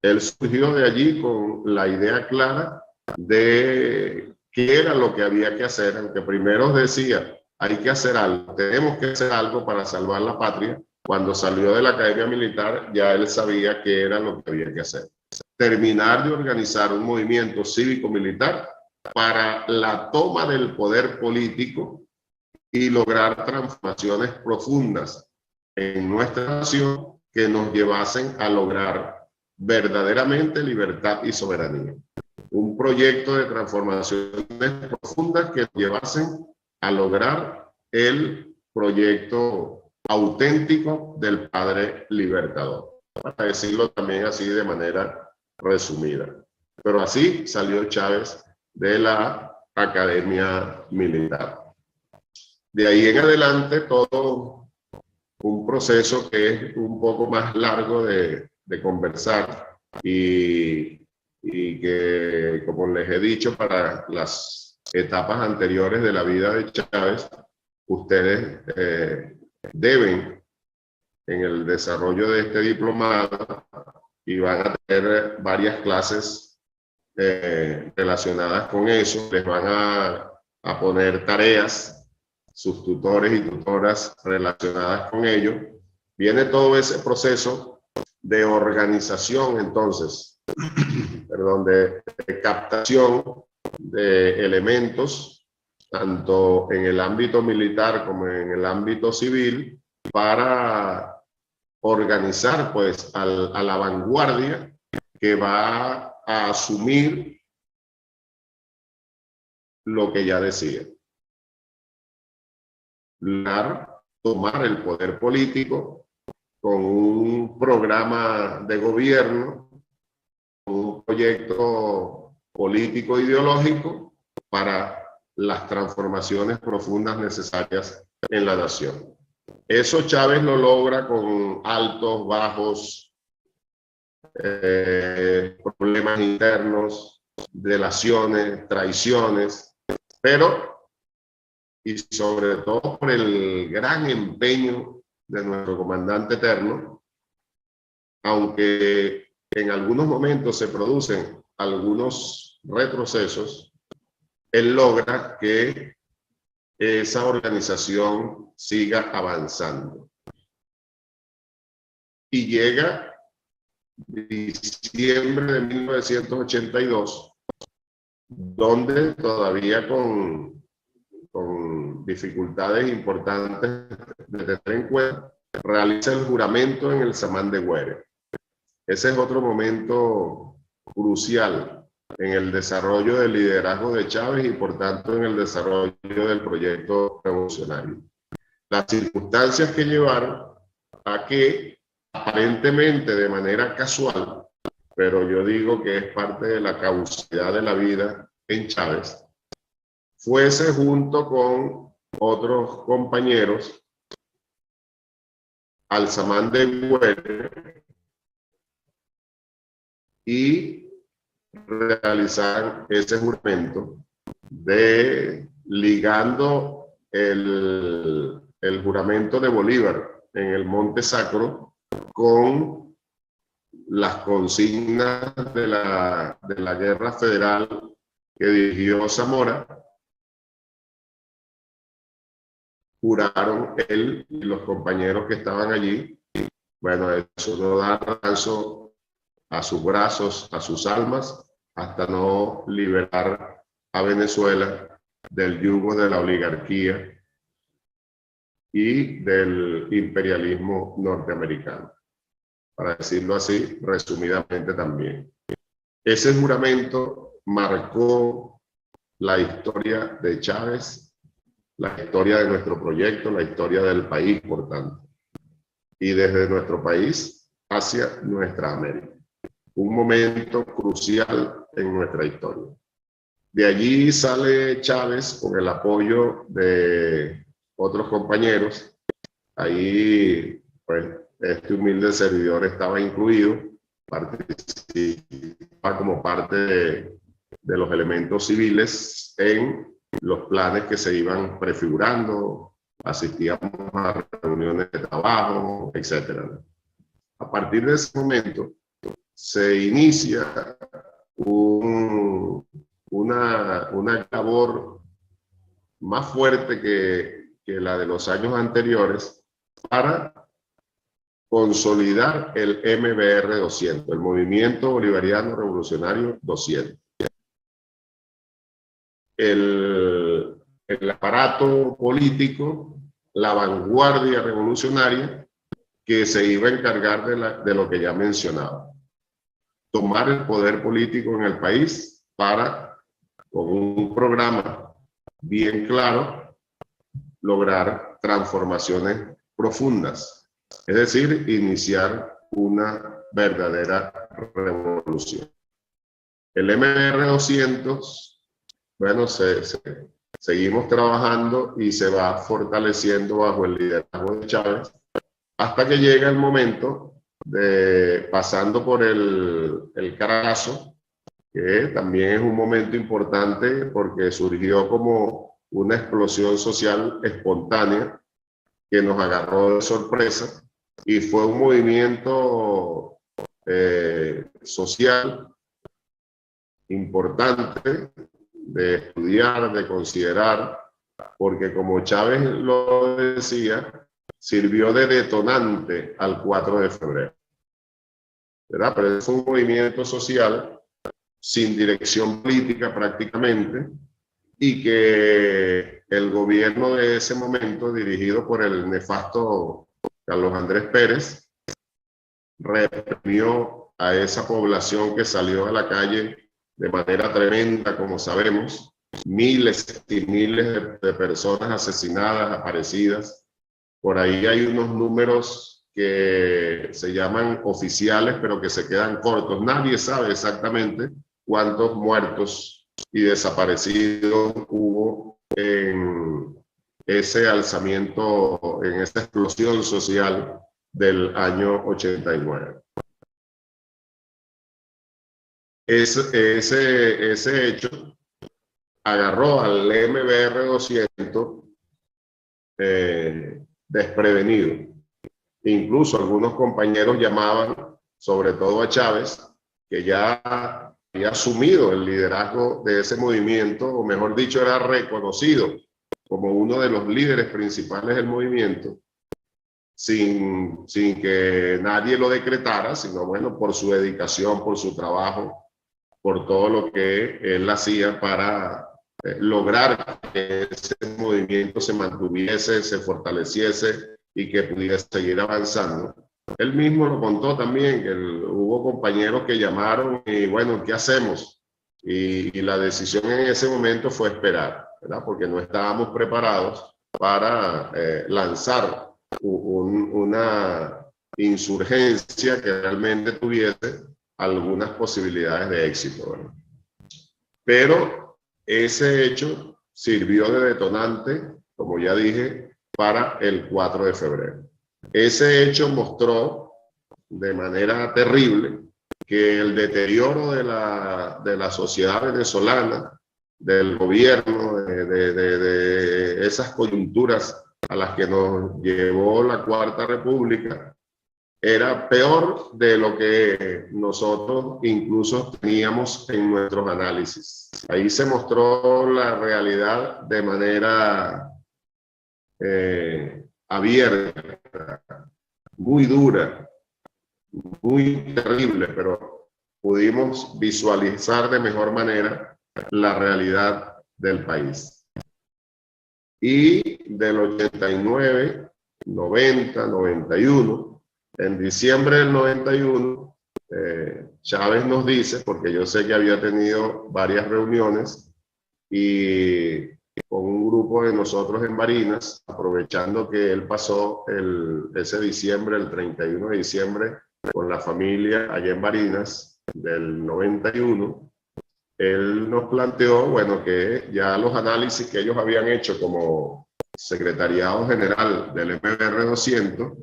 Él surgió de allí con la idea clara de qué era lo que había que hacer, aunque primero decía, hay que hacer algo, tenemos que hacer algo para salvar la patria. Cuando salió de la Academia Militar, ya él sabía qué era lo que había que hacer. Terminar de organizar un movimiento cívico-militar para la toma del poder político y lograr transformaciones profundas en nuestra nación que nos llevasen a lograr verdaderamente libertad y soberanía. Un proyecto de transformaciones profundas que nos llevasen a lograr el proyecto auténtico del Padre Libertador, para decirlo también así de manera resumida. Pero así salió Chávez de la Academia Militar. De ahí en adelante todo un proceso que es un poco más largo de conversar y que, como les he dicho, para las etapas anteriores de la vida de Chávez, ustedes deben, en el desarrollo de este diplomado, y van a tener varias clases relacionadas con eso, les van a poner tareas, sus tutores y tutoras relacionadas con ello. Viene todo ese proceso de organización, entonces, perdón, de captación de elementos, tanto en el ámbito militar como en el ámbito civil, para organizar pues a la vanguardia que va a asumir lo que ya decía. Tomar el poder político con un programa de gobierno, un proyecto político ideológico para las transformaciones profundas necesarias en la nación. Eso Chávez lo logra con altos, bajos, problemas internos, delaciones, traiciones, pero y sobre todo por el gran empeño de nuestro comandante eterno, aunque en algunos momentos se producen algunos retrocesos, él logra que esa organización siga avanzando. Y llega diciembre de 1982, donde todavía con dificultades importantes de tener en cuenta, realiza el juramento en el Samán de Güere. Ese es otro momento crucial en el desarrollo del liderazgo de Chávez y por tanto en el desarrollo del proyecto revolucionario. Las circunstancias que llevaron a que, aparentemente de manera casual, pero yo digo que es parte de la causalidad de la vida en Chávez, fuese junto con otros compañeros al Samán de Güere y realizar ese juramento de ligando el juramento de Bolívar en el Monte Sacro con las consignas de la guerra federal que dirigió Zamora. Juraron él y los compañeros que estaban allí. Bueno, eso no da descanso a sus brazos, a sus almas, hasta no liberar a Venezuela del yugo de la oligarquía y del imperialismo norteamericano, para decirlo así resumidamente también. Ese juramento marcó la historia de Chávez, la historia de nuestro proyecto, la historia del país, por tanto, y desde nuestro país hacia nuestra América. Un momento crucial en nuestra historia. De allí sale Chávez con el apoyo de otros compañeros. Ahí, pues, este humilde servidor estaba incluido, participa como parte de los elementos civiles en los planes que se iban prefigurando, asistíamos a reuniones de trabajo, etc. A partir de ese momento se inicia una labor más fuerte que la de los años anteriores para consolidar el MBR 200, el Movimiento Bolivariano Revolucionario 200. El aparato político, la vanguardia revolucionaria que se iba a encargar de lo que ya mencionaba. Tomar el poder político en el país para, con un programa bien claro, lograr transformaciones profundas. Es decir, iniciar una verdadera revolución. El MBR 200, bueno, seguimos trabajando y se va fortaleciendo bajo el liderazgo de Chávez hasta que llega el momento de, pasando por el Carazo, que también es un momento importante porque surgió como una explosión social espontánea que nos agarró de sorpresa y fue un movimiento social importante de estudiar, de considerar, porque como Chávez lo decía, sirvió de detonante al 4 de febrero, ¿verdad? Pero es un movimiento social sin dirección política prácticamente, y que el gobierno de ese momento, dirigido por el nefasto Carlos Andrés Pérez, reprimió a esa población que salió a la calle de manera tremenda, como sabemos, miles y miles de personas asesinadas, aparecidas. Por ahí hay unos números que se llaman oficiales, pero que se quedan cortos. Nadie sabe exactamente cuántos muertos y desaparecidos hubo en ese alzamiento, en esa explosión social del año 89. Ese hecho agarró al MBR 200 desprevenido. Incluso algunos compañeros llamaban, sobre todo a Chávez, que ya había asumido el liderazgo de ese movimiento, o mejor dicho, era reconocido como uno de los líderes principales del movimiento, sin que nadie lo decretara, sino bueno, por su dedicación, por su trabajo, por todo lo que él hacía para lograr que ese movimiento se mantuviese, se fortaleciese y que pudiese seguir avanzando. Él mismo lo contó también, que hubo compañeros que llamaron y bueno, ¿qué hacemos? Y la decisión en ese momento fue esperar, ¿verdad? Porque no estábamos preparados para lanzar una insurgencia que realmente tuviese algunas posibilidades de éxito, ¿verdad? Pero ese hecho sirvió de detonante, como ya dije, para el 4 de febrero. Ese hecho mostró de manera terrible que el deterioro de la sociedad venezolana, del gobierno, de esas coyunturas a las que nos llevó la Cuarta República, era peor de lo que nosotros incluso teníamos en nuestros análisis. Ahí se mostró la realidad de manera abierta, muy dura, muy terrible, pero pudimos visualizar de mejor manera la realidad del país. Y del 89, 90, 91, en diciembre del 91, Chávez nos dice, porque yo sé que había tenido varias reuniones y con un grupo de nosotros en Barinas, aprovechando que él pasó ese diciembre, el 31 de diciembre, con la familia allá en Barinas del 91, él nos planteó, bueno, que ya los análisis que ellos habían hecho como secretariado general del MBR 200,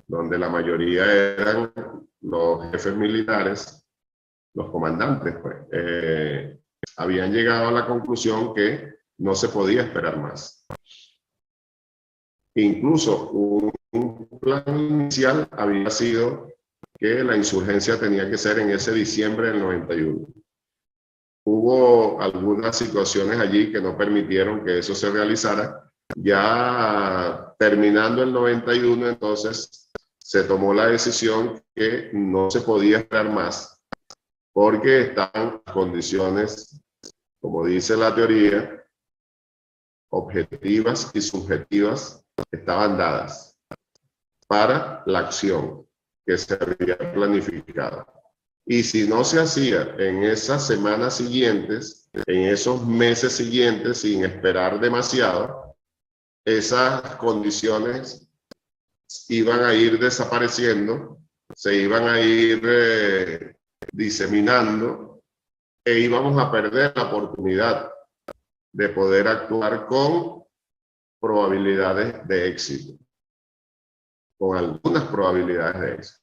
donde la mayoría eran los jefes militares, los comandantes, pues, habían llegado a la conclusión que no se podía esperar más. Incluso un plan inicial había sido que la insurgencia tenía que ser en ese diciembre del 91. Hubo algunas situaciones allí que no permitieron que eso se realizara. Ya terminando el 91, entonces se tomó la decisión que no se podía esperar más, porque están condiciones, como dice la teoría, objetivas y subjetivas, estaban dadas para la acción que se había planificado. Y si no se hacía en esas semanas siguientes, en esos meses siguientes, sin esperar demasiado, esas condiciones iban a ir desapareciendo, se iban a ir diseminando, e íbamos a perder la oportunidad de poder actuar con probabilidades de éxito. con algunas probabilidades de éxito.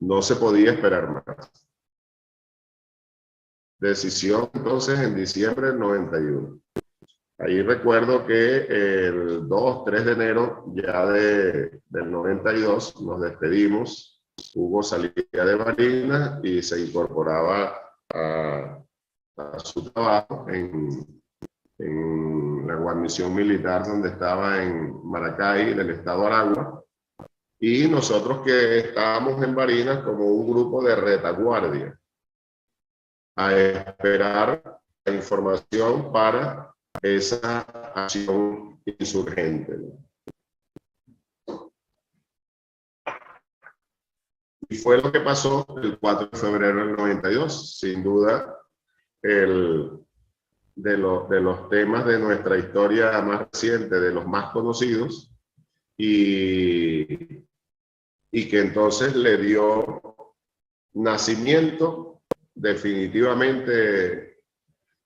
No se podía esperar más. Decisión entonces en diciembre del 91. Ahí recuerdo que el 2-3 de enero ya del 92 nos despedimos. Hugo salía de Barinas y se incorporaba a su trabajo en la guarnición militar donde estaba en Maracay, del estado Aragua. Y nosotros que estábamos en Barinas como un grupo de retaguardia a esperar la información para esa acción insurgente. Y fue lo que pasó el 4 de febrero del 92. Sin duda, de los temas de nuestra historia más reciente, de los más conocidos, y que entonces le dio nacimiento definitivamente,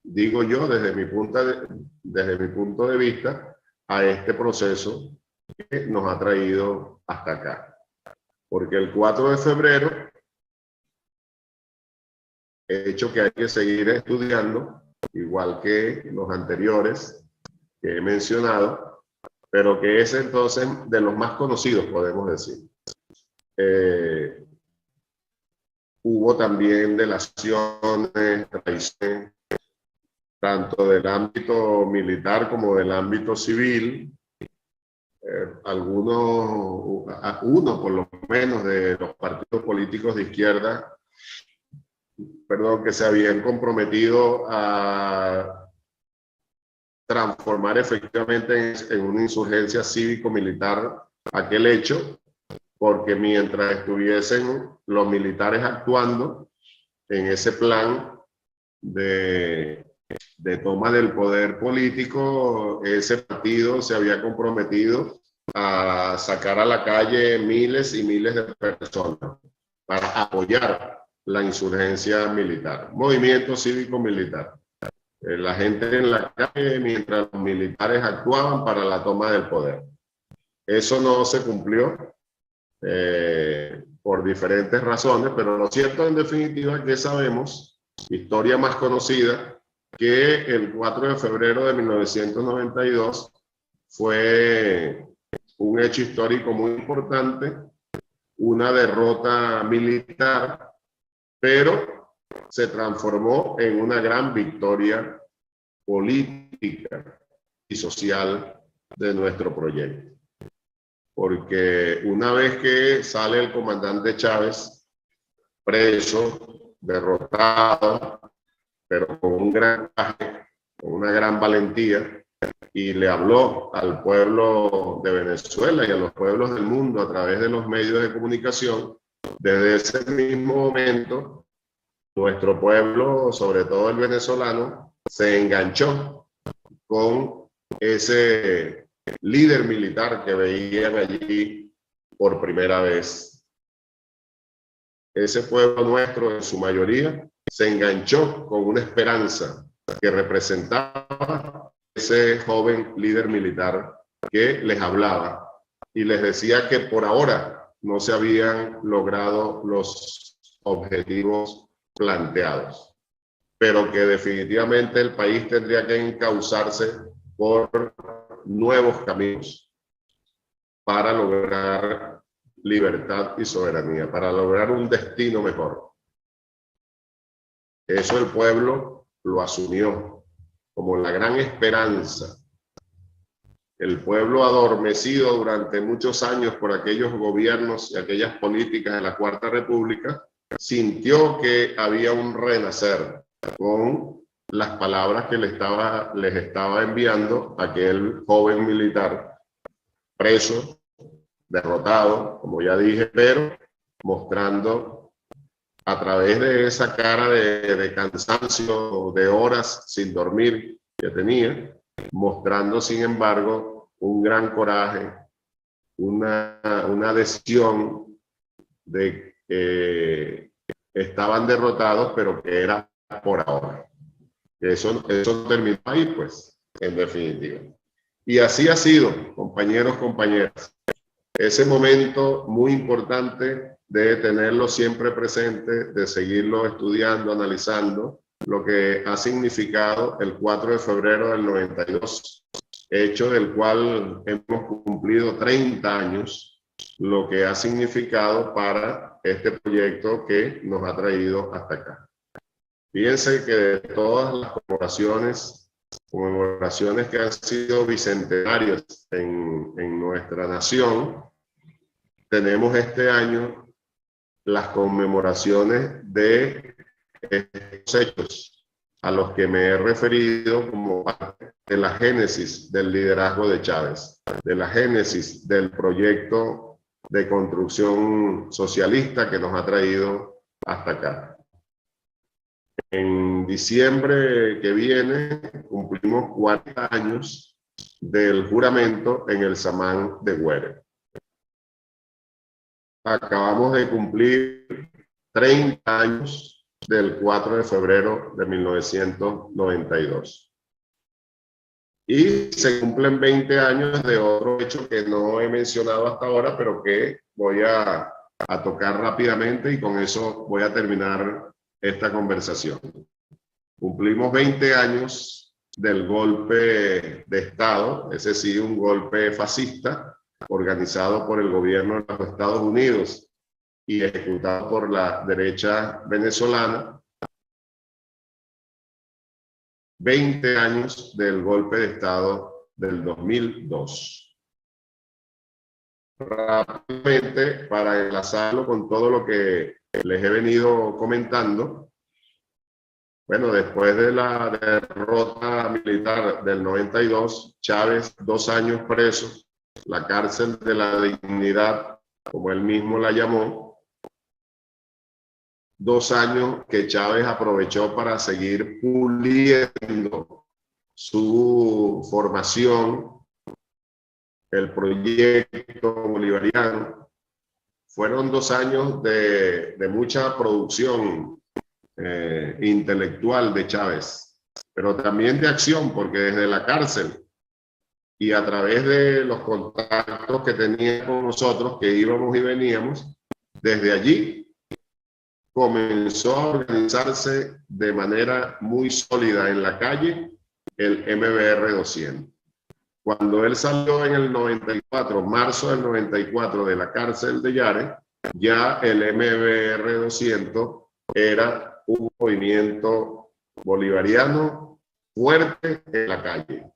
digo yo, desde mi punto de vista, a este proceso que nos ha traído hasta acá. Porque el 4 de febrero, hecho que hay que seguir estudiando, igual que los anteriores que he mencionado, pero que es entonces de los más conocidos, podemos decir. Hubo también delaciones, traiciones, tanto del ámbito militar como del ámbito civil. Uno por lo menos de los partidos políticos de izquierda, que se habían comprometido a transformar efectivamente en una insurgencia cívico-militar aquel hecho, porque mientras estuviesen los militares actuando en ese plan de toma del poder político, ese partido se había comprometido a sacar a la calle miles y miles de personas para apoyar la insurgencia militar, movimiento cívico-militar. La gente en la calle mientras los militares actuaban para la toma del poder. Eso no se cumplió por diferentes razones, pero lo cierto en definitiva es que sabemos, historia más conocida, que el 4 de febrero de 1992 fue un hecho histórico muy importante, una derrota militar, pero se transformó en una gran victoria política y social de nuestro proyecto. Porque una vez que sale el comandante Chávez preso, derrotado, pero con un gran coraje, con una gran valentía, y le habló al pueblo de Venezuela y a los pueblos del mundo a través de los medios de comunicación, desde ese mismo momento, nuestro pueblo, sobre todo el venezolano, se enganchó con ese líder militar que veían allí por primera vez. Ese pueblo nuestro, en su mayoría, se enganchó con una esperanza que representaba ese joven líder militar que les hablaba y les decía que por ahora no se habían logrado los objetivos planteados, pero que definitivamente el país tendría que encauzarse por nuevos caminos para lograr libertad y soberanía, para lograr un destino mejor. Eso el pueblo lo asumió como la gran esperanza. El pueblo adormecido durante muchos años por aquellos gobiernos y aquellas políticas de la Cuarta República, sintió que había un renacer con las palabras que les estaba enviando aquel joven militar preso, derrotado, como ya dije, pero mostrando a través de esa cara de cansancio, de horas sin dormir que tenía, mostrando sin embargo un gran coraje, una decisión de que estaban derrotados, pero que era por ahora. Eso terminó ahí, pues, en definitiva. Y así ha sido, compañeros, compañeras. ese momento muy importante de tenerlo siempre presente, de seguirlo estudiando, analizando, lo que ha significado el 4 de febrero del 92, hecho del cual hemos cumplido 30 años, lo que ha significado para este proyecto que nos ha traído hasta acá. Fíjense que de todas las conmemoraciones que han sido bicentenarias en nuestra nación, tenemos este año las conmemoraciones de estos hechos a los que me he referido como parte de la génesis del liderazgo de Chávez, de la génesis del proyecto de construcción socialista que nos ha traído hasta acá. En diciembre que viene cumplimos 40 años del juramento en el Samán de Güere. Acabamos de cumplir 30 años del 4 de febrero de 1992. Y se cumplen 20 años de otro hecho que no he mencionado hasta ahora, pero que voy a tocar rápidamente y con eso voy a terminar esta conversación. Cumplimos 20 años del golpe de Estado, ese sí, un golpe fascista, organizado por el gobierno de los Estados Unidos y ejecutado por la derecha venezolana. 20 años del golpe de Estado del 2002. Rápidamente, para enlazarlo con todo lo que les he venido comentando, bueno, después de la derrota militar del 92, Chávez, 2 años preso, la cárcel de la dignidad, como él mismo la llamó, 2 años que Chávez aprovechó para seguir puliendo su formación, el proyecto bolivariano. Fueron 2 años de mucha producción intelectual de Chávez, pero también de acción, porque desde la cárcel y a través de los contactos que tenía con nosotros, que íbamos y veníamos, desde allí comenzó a organizarse de manera muy sólida en la calle el MBR 200. Cuando él salió en el 94, marzo del 94, de la cárcel de Yare, ya el MBR 200 era un movimiento bolivariano fuerte en la calle.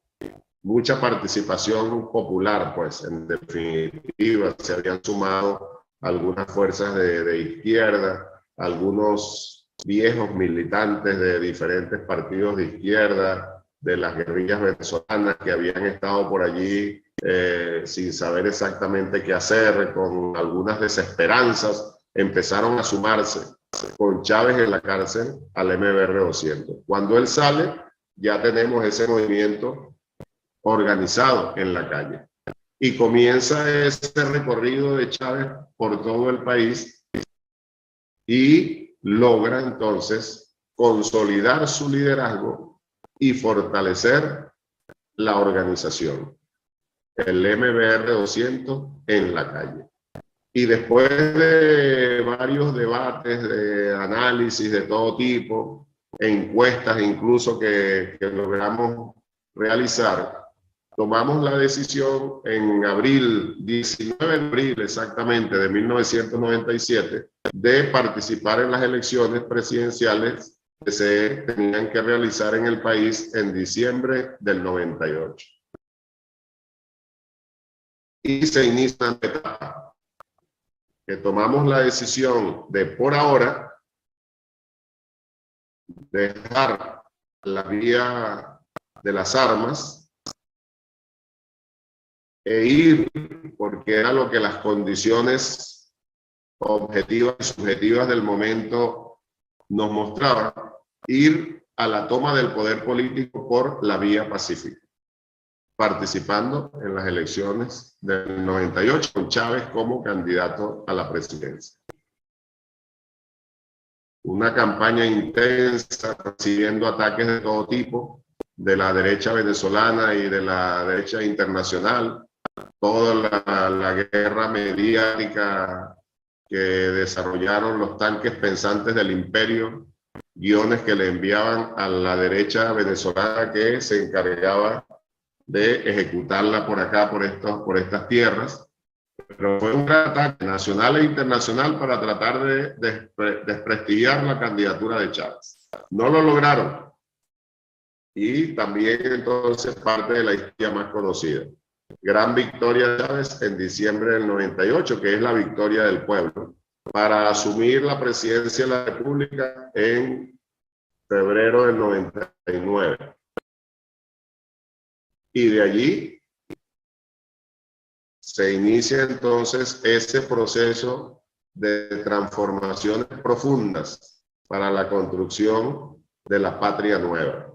Mucha participación popular, pues, en definitiva, se habían sumado algunas fuerzas de izquierda, algunos viejos militantes de diferentes partidos de izquierda, de las guerrillas venezolanas que habían estado por allí sin saber exactamente qué hacer, con algunas desesperanzas, empezaron a sumarse con Chávez en la cárcel al MBR 200. Cuando él sale, ya tenemos ese movimiento organizado en la calle. Y comienza ese recorrido de Chávez por todo el país y logra entonces consolidar su liderazgo y fortalecer la organización, el MBR 200 en la calle. Y después de varios debates, de análisis de todo tipo, encuestas incluso que logramos realizar, tomamos la decisión en abril, 19 de abril exactamente de 1997, de participar en las elecciones presidenciales que se tenían que realizar en el país en diciembre del 98. Y se inicia una etapa que tomamos la decisión de, por ahora, dejar la vía de las armas e ir, porque era lo que las condiciones objetivas y subjetivas del momento nos mostraban, ir a la toma del poder político por la vía pacífica, participando en las elecciones del 98 con Chávez como candidato a la presidencia. Una campaña intensa, recibiendo ataques de todo tipo, de la derecha venezolana y de la derecha internacional, toda la guerra mediática que desarrollaron los tanques pensantes del imperio, guiones que le enviaban a la derecha venezolana que se encargaba de ejecutarla por acá, por estas tierras. Pero fue un gran ataque nacional e internacional para tratar de desprestigiar la candidatura de Chávez. No lo lograron. Y también entonces parte de la historia más conocida. Gran victoria de Chávez en diciembre del 98, que es la victoria del pueblo, para asumir la presidencia de la República en febrero del 99. Y de allí se inicia entonces ese proceso de transformaciones profundas para la construcción de la patria nueva.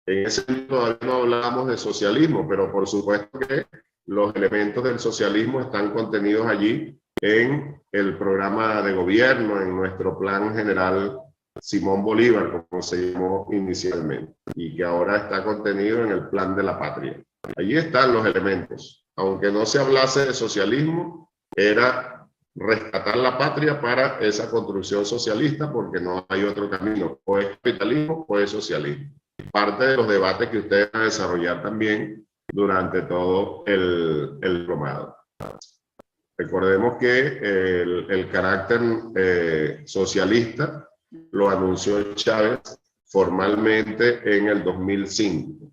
En ese momento todavía no hablamos de socialismo, pero por supuesto que los elementos del socialismo están contenidos allí en el programa de gobierno, en nuestro plan general Simón Bolívar, como se llamó inicialmente, y que ahora está contenido en el plan de la patria. Allí están los elementos. Aunque no se hablase de socialismo, era rescatar la patria para esa construcción socialista, porque no hay otro camino. O es capitalismo o es socialismo. Parte de los debates que ustedes van a desarrollar también durante todo el diplomado. Recordemos que el carácter socialista lo anunció Chávez formalmente en el 2005.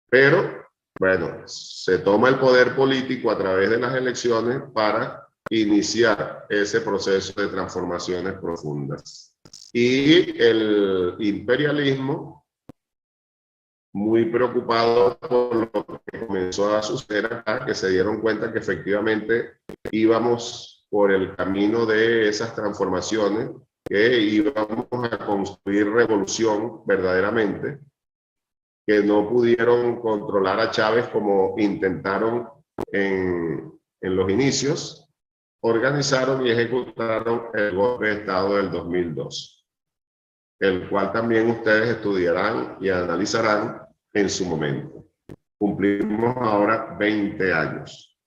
Pero, bueno, se toma el poder político a través de las elecciones para iniciar ese proceso de transformaciones profundas. Y el imperialismo, muy preocupado por lo que comenzó a suceder acá, que se dieron cuenta que efectivamente íbamos por el camino de esas transformaciones, que íbamos a construir revolución verdaderamente, que no pudieron controlar a Chávez como intentaron en los inicios, organizaron y ejecutaron el golpe de Estado del 2002, el cual también ustedes estudiarán y analizarán en su momento. Cumplimos ahora 20 años.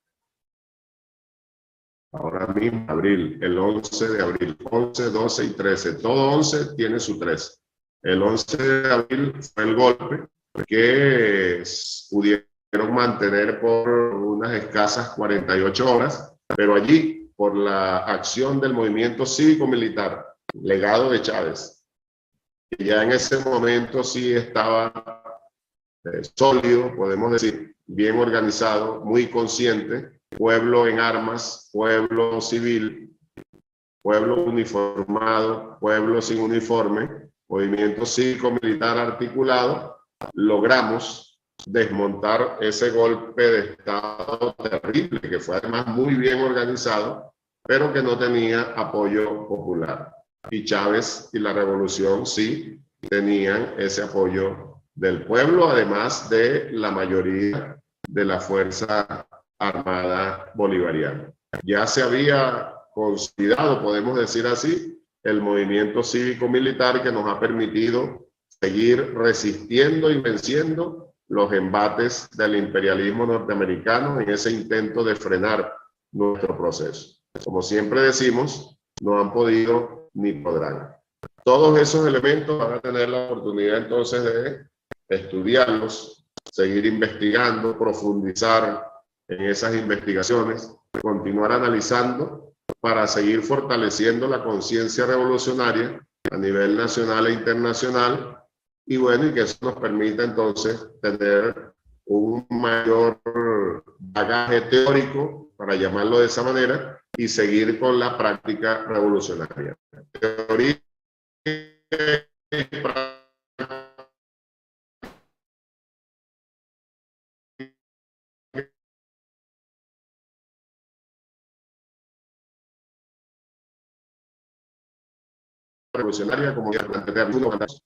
Ahora mismo, abril, el 11 de abril, 11, 12 y 13. Todo 11 tiene su 13. El 11 de abril fue el golpe que pudieron mantener por unas escasas 48 horas, pero allí, por la acción del movimiento cívico-militar, legado de Chávez, que ya en ese momento sí estaba sólido, podemos decir, bien organizado, muy consciente, pueblo en armas, pueblo civil, pueblo uniformado, pueblo sin uniforme, movimiento cívico-militar articulado, logramos desmontar ese golpe de Estado terrible, que fue además muy bien organizado, pero que no tenía apoyo popular. Y Chávez y la revolución sí tenían ese apoyo del pueblo, además de la mayoría de la Fuerza Armada Bolivariana. Ya se había consolidado, podemos decir así, el movimiento cívico-militar que nos ha permitido seguir resistiendo y venciendo los embates del imperialismo norteamericano en ese intento de frenar nuestro proceso. Como siempre decimos, no han podido ni podrán. Todos esos elementos van a tener la oportunidad entonces de estudiarlos, seguir investigando, profundizar en esas investigaciones, continuar analizando para seguir fortaleciendo la conciencia revolucionaria a nivel nacional e internacional, y bueno, y que eso nos permita entonces tener un mayor bagaje teórico, para llamarlo de esa manera, y seguir con la práctica revolucionaria. Teoría y práctica revolucionaria, como ya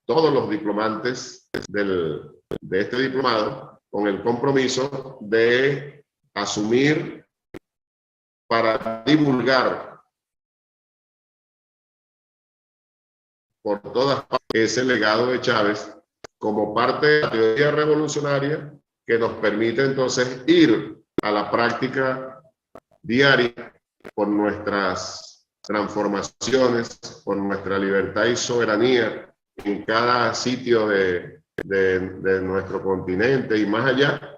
todos los diplomantes de este diplomado, con el compromiso de asumir para divulgar por todas partes ese legado de Chávez como parte de la teoría revolucionaria que nos permite entonces ir a la práctica diaria por nuestras transformaciones, por nuestra libertad y soberanía en cada sitio de nuestro continente y más allá,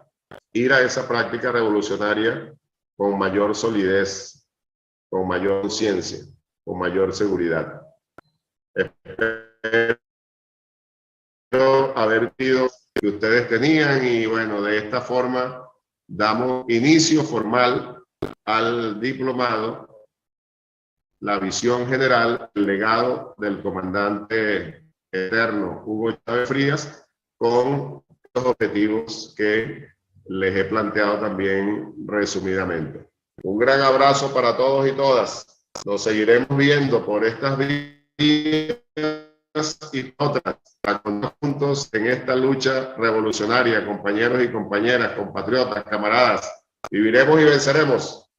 ir a esa práctica revolucionaria con mayor solidez, con mayor conciencia, con mayor seguridad. Espero haber sido que ustedes tenían y bueno, de esta forma damos inicio formal al diplomado, la visión general, el legado del comandante eterno Hugo Chávez Frías, con los objetivos que les he planteado también resumidamente. Un gran abrazo para todos y todas. Nos seguiremos viendo por estas vías y otras, para contar juntos en esta lucha revolucionaria, compañeros y compañeras, compatriotas, camaradas. Viviremos y venceremos.